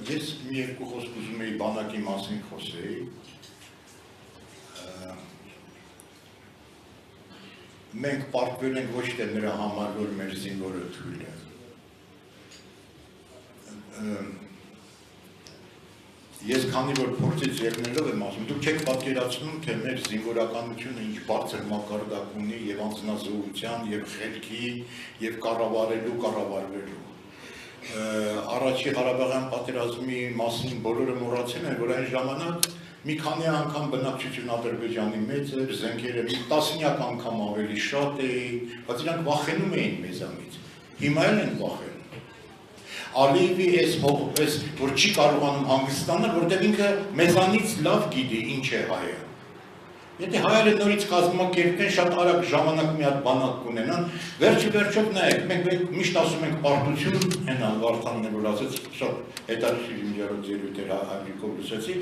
Ես մի երկու խոսք ուզում էի բանակի մասին խոսեի, մենք պարտվել ենք ոչ թե նրա համար, որ մեր զինվորը թույլ է։ Ես քանի որ փորձից ելնելով եմ ասում, դուք չեք պատկերացնում, թե մեր զինվորականությունը ինչ բարձր մակարդակ ունի եւ անձնազոհության, եւ խելքի, եւ կառավարվելու։ Առաջի Ղարաբաղյան պատերազմի մասին բոլորը մոռացել են, որ այն ժամանակ մի քանի անգամ բնակչություն Ադրբեջանի մեծ էր, զենքերը մի տասնյակ անգամ ավելի շատ էին, բայց իրանք վախենում էին մեզանից։ Հիմա էլ են վախենում։ Ալիևի այս որ չի կարողանում հանգստանալ, որտեղ ինքը մեզանից լավ գիտի ինչ է հայը։ Եթե հայերը նորից կազմակերպեն, շատ արագ ժամանակ մի հատ բանակ կունենան, վերջով նայեք, մենք միշտ ասում ենք պարտություն, հենա Վարդանն է որ ասեց, շատ հետաքրքիր միջազգային ելույթ էր Հայրիկով լսեցի,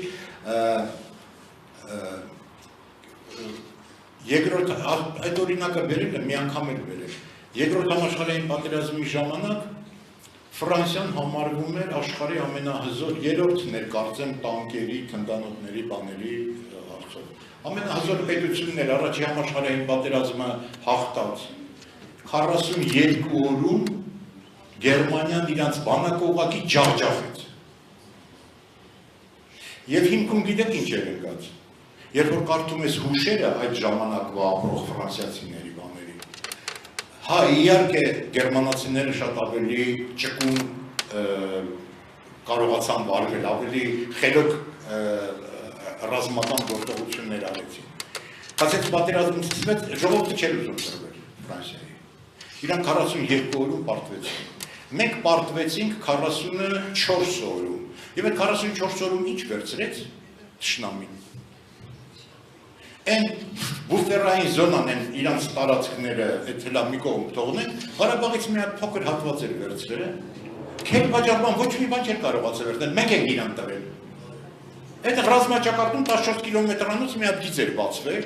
երկրորդ այդ օրինակը բերել է, մի անգամ էլ բերել։ Երկրորդ համաշխարհային պատերազմի ժամանակ Ֆրանսիան համարվում էր աշխարհի ամենահզոր երրորդն էր, կարծեմ, տանկերի, թնդանոթների, բաների հարցով։ Ամենահզոր պետությունն էր առաջի համաշխարհային պատերազմը հաղթած։ 42 օրում Գերմանիան իրանց բանակը ուղղակի ջախջախեց։ Եվ հիմքում գիտեք ինչ էր եկած։ Երբ որ կարդում ես հուշերը այդ ժամանակվա ապրող ֆրանսիացիների բաների, հա, իհարկե գերմանացիները շատ ավելի ճկուն կարողացան վարվել, ավելի խելոք ռազմական գործողություններ արեցին։ Բայց այդ պատերազմից սկսվեց, ժողովուրդը չէր ուզում տրվել Ֆրանսիայի։ Իրանք 42 օրում պարտվեցին։ Մենք պարտվեցինք 44 օրում։ Եվ այդ 44 օրում ինչ վերցրեց թշնամին։ Այն բուֆերային զոնան են իրանց տարածքները այդ հլամի կողմ թողնեն, Ղարաբաղից մի հատ փոքր հատված էր վերցրել, քերպաջարման ոչ մի բան չէր կարողացել վերցնել, մենք ենք իրան տվել։ Այդ ռազմաճակատում 14 կիլոմետրանոց մի հատ գիծ էր բացվել,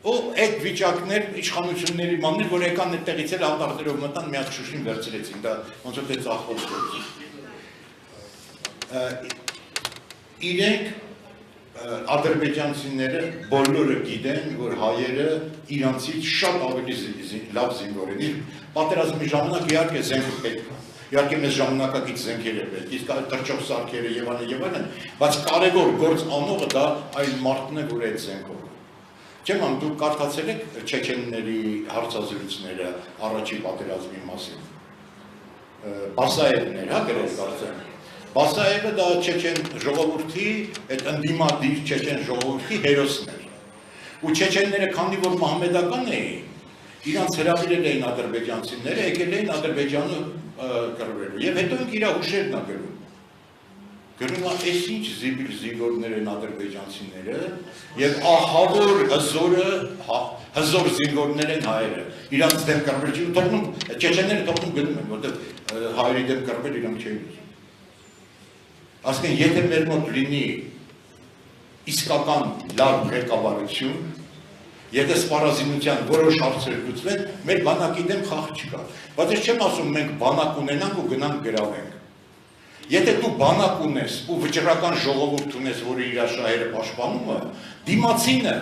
ու այդ վիճակներ, իշխանությունների մաններ, որ եկան այդտեղից էլ անդարտերով մտան, մի հատ Շուշին վերցրեցին, դա ոնց որ դե ծախոց գործ։ Իրենք ադրբեջանցիները բոլորը գիտեն, որ հայերը իրանցից շատ ավելի լավ զինվոր են։ Պատերազմի ժամանակ իհարկե զենք պետք է, իհարկե մեզ ժամանակակից զենքեր է պետք, իսկ թռչող սարքերը եւ այլն, բայց կարևոր գործ անողը դա այլ մարդն է, որ այդ զենքով։ Չեմ անում, դուք կարդացել եք չեչենների հարցազրույցները առաջի պատերազմի մասին։ Բասաևն էր, հա, գրել կարծեմ։ Բասաևը դա չեչեն ժողովրդի, այդ ընդդիմադիր չեչեն ժողովրդի հերոսն էր։ Ու չեչենները քանի որ մահմեդական էին, իրանց հրավիրել էին ադրբեջանցիները, եկել էին Ադրբեջանը կռվելու։ Եվ հետո ինք իր հուշերն ա գրում։ Գրում է, այս ինչ զիբիլ զինվորներ են ադրբեջանցիները, եւ ահավոր հզոր զինվորներ են հայերը։ Իրանց դեմ կռվել չի թողնում, չեչենները թողնում գնում են, որտեղ հայերի դեմ կռվել իրանք չէին ուզում։ Ասկեն, եթե մեր մոտ լինի իսկական լավ ղեկավարություն, եթե սպառազինության որոշ հարցեր լուծվեն, մեր բանակի դեմ խաղ չկա։ Բայց ես չեմ ասում մենք բանակ ունենանք ու գնանք գրավենք։ Եթե դու բանակ ունես ու վճռական ժողովուրդ ունես, որը իր շահերը պաշտպանում է, դիմացինը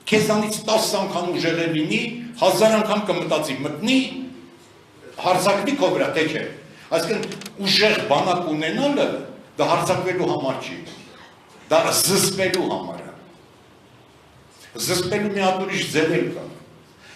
քեզանից 10 անգամ ուժեղել լինի, 1000 անգամ կմտածի, մտնի, հարձակվի քո վրա, թե չէ։ Այսինքն ուժեղ բանակ ունենալը դա հարձակվելու համար չի, դա զսպելու համար է։ Զսպելու մի հատ ուրիշ ձևեր կա։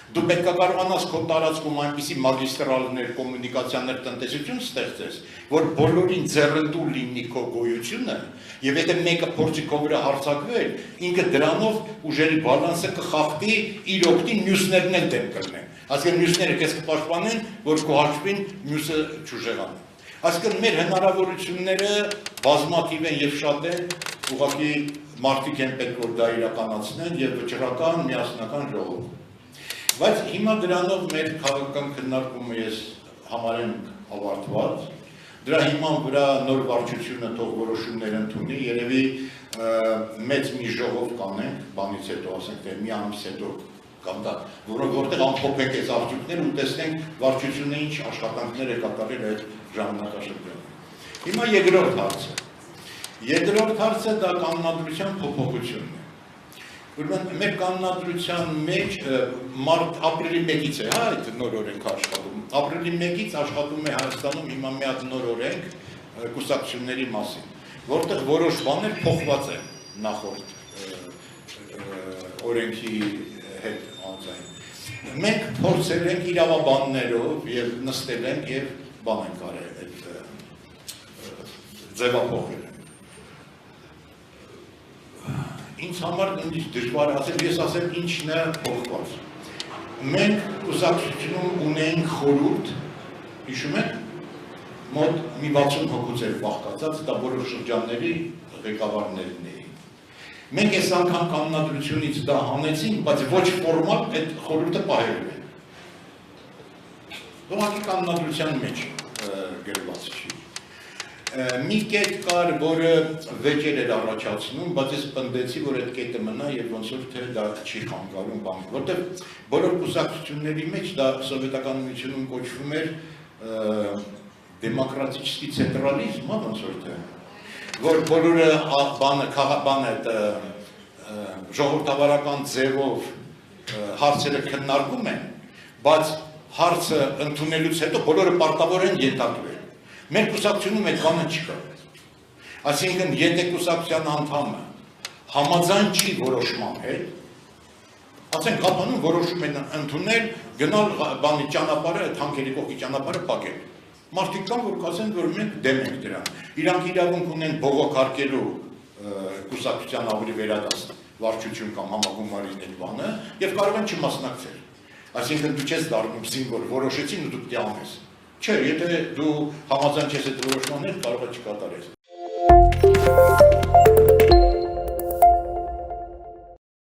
Դու պետք է կարողանաս քո տարածքում այնպիսի մագիստրալներ, կոմունիկացիաներ, տնտեսություն ստեղծես, որ բոլորին ձեռնտու լինի քո գոյությունը, եւ եթե մեկը փորձի քո վրա հարձակվել, ինքը դրանով ուժերի բալանսը կխախտի, իր օգտին մյուսներն էլ դեմ կլինեն։ Այսինքն մյուսները քեզ կպաշտպանեն, որ քո հաշվին մյուսը չուժեղանա։ Այսինքն մեր հնարավորությունները բազմաթիվ են եւ շատ են, ուղղակի մարդիկ են պետք որ դա իրականացնեն եւ վճռական, միասնական ժողով։ Բայց հիմա դրանով մեր քաղաքական քննարկումը ես համարեմ ավարտված, դրա հիման վրա նոր վարչությունը թող որոշումներ ընդունի, երևի մեծ մի ժողով կանենք, բանից հետո ասենք, թե մի ամիս հետո կամ դա, որտեղ ամփոփենք այս արդյունքները ու տեսնենք վարչությունը ինչ աշխատանքներ է կատարել այդ ժամանակաշրջանում։ Հիմա երկրորդ հարցը։ Երկրորդ հարցը դա կանոնադրության փոփոխությունն է։ Ուրեմն մեր կանոնադրության մեջ մարտ ապրիլի 1-ից է, հա, այդ նոր օրենքը աշխատում։ Ապրիլի 1-ից աշխատում է Հայաստանում հիմա մի հատ նոր օրենք կուսակցությունների մասին, որտեղ որոշ բաներ փոխված են նախորդ օրենքի հետ անձայն։ Մենք փորձել ենք իրավաբաններով եւ նստել ենք եւ բան ենք արել այդ ձևափոխել ենք։ Ինձ համար դժվար ասել, ես ասեմ ինչն է փոխված։ Մենք կուսակցությունում ունենք խորհուրդ, հիշում եք, մոտ մի 60 հոգուց էր բաղկացած, դա բոլոր շրջանների ղեկավարներն էին։ Մենք այս անգամ կանոնադրությունից դա հանեցինք, բայց ոչ ֆորմալ այդ խորհուրդը պահելու են։ Ուղղակի կանոնադրության մեջ գրված չի։ Մի կետ կար, որը վեճեր էր առաջացնում, բայց ես պնդեցի, որ այդ կետը մնա եւ ոնց որ թե դա չի խանգարում բան, որտեղ բոլոր կուսակցությունների մեջ դա սովետական միությունում կոչվում էր դեմոկրատический ցենտրալիզմ, ոնց որ թե որ բոլորը բանը ժողովրդավարական ձևով հարցերը քննարկում են, բայց հարցը ընդունելուց հետո բոլորը պարտավոր են ենթարկվել։ Մեր կուսակցությունում այդ բանը չկա։ Այսինքն, եթե կուսակցության անդամը համաձայն չի որոշման հետ, ասենք կապանում որոշում են ընդունել, գնալ բանի ճանապարհը, թանկերի կողքի ճանապարհը փակել։ Մարդիկ կան, որ կասեն, որ մենք դեմ ենք դրան։ Իրանք իրավունք ունեն բողոքարկելու կուսակցության ավելի վերադաս վարչություն կամ համագումարի այդ բանը եւ կարող են չմասնակցել։ Այսինքն դու չես դառնում զինվոր, որոշեցին ու դու պետք է անես։ Չէ, եթե դու համաձայն չես այդ որոշման հետ, կարող է չկատարես։